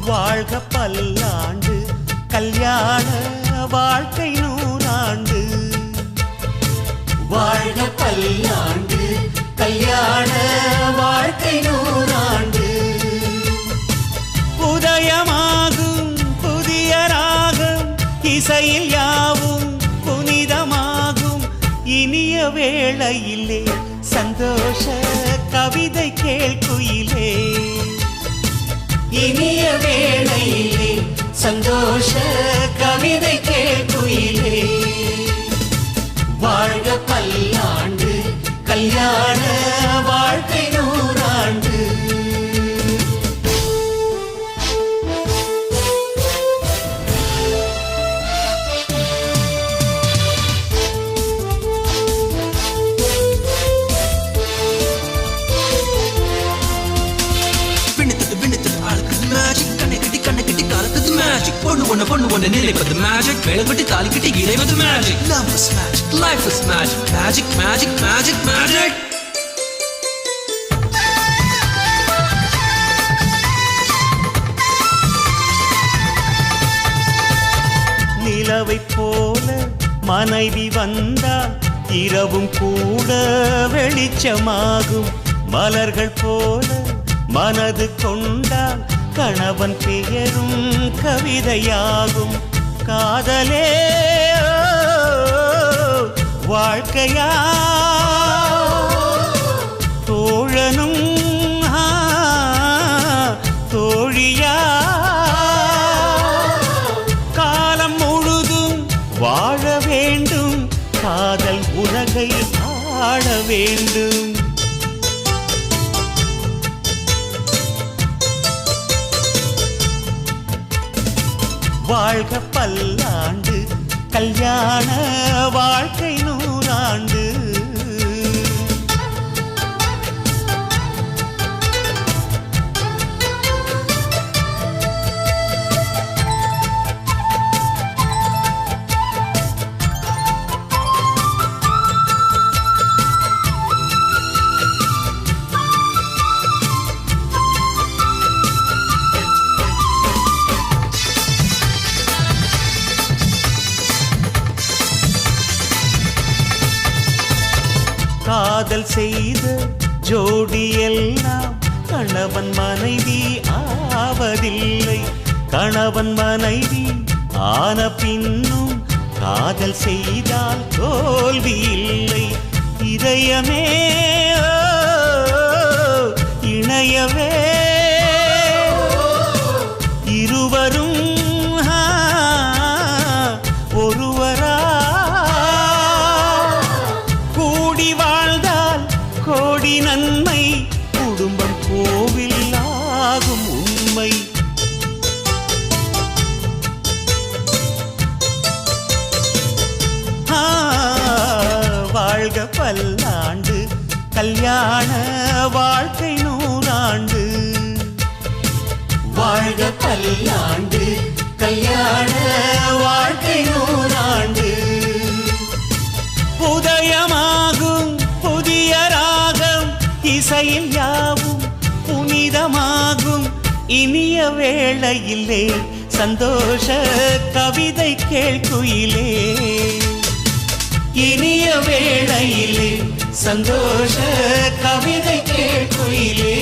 வாழ்க பல்லாண்டு கல்யாண வாழ்க்கை நூறாண்டு. வாழ்க பல்லாண்டு கல்யாண வாழ்க்கை நூறாண்டு. உதயமாகும் புதிய ராகம் இசையில் யாவும் புனிதமாகும். இனிய வேளையிலே சந்தோஷ கவிதை கேள்குயிலே. இனிய வேளையிலே சந்தோஷ கவிதை கேள்குயிலே. வாழ்க பல்லாண்டு கல்யாண வாழ்க்கை நூறாண்டு. பொண்ணு ஒண்ணு நினைப்பது magic. வேலைப்பட்டு தாலி கட்டி இறைவது magic. Love is magic, life is magic. Magic, magic, magic, magic. நிலவை போல மனைவி வந்தால் இரவும் கூட வெளிச்சமாகும். மலர்கள் போல மனது கொண்டால் கணவன் பெயரும் கவிதையாகும். காதலே வாழ்க்கையா தோழனும் தோழியா காலம் முழுதும் வாழ வேண்டும். காதல் உலகை ஆள வேண்டும். வாழ்க பல்லாண்டு கல்யாண வாழ்க்கை நூறாண்டு. காதல் செய்த ஜோடி எல்லாம் கணவன் மனைவி ஆவதில்லை. கணவன் மனைவி ஆன பின்னும் காதல் செய்தால் தோல்வி இல்லை. இதயமே இணையவே இருவரும் ஒருவரா கோடி நன்மை. குடும்பம் கோவில் ஆகும் உண்மை. வாழ்க பல்லாண்டு கல்யாண வாழ்க்கை நூறாண்டு. வாழ்க பல்லாண்டு கல்யாண வாழ்க்கை நூறாண்டு. உதயமாகும் புதிய ராகம் இசையில் யாவும் புனிதமாகும். இனிய வேளையிலே சந்தோஷ கவிதை கேள்குயிலே. இனிய வேளையிலே சந்தோஷ கவிதை கேள்குயிலே.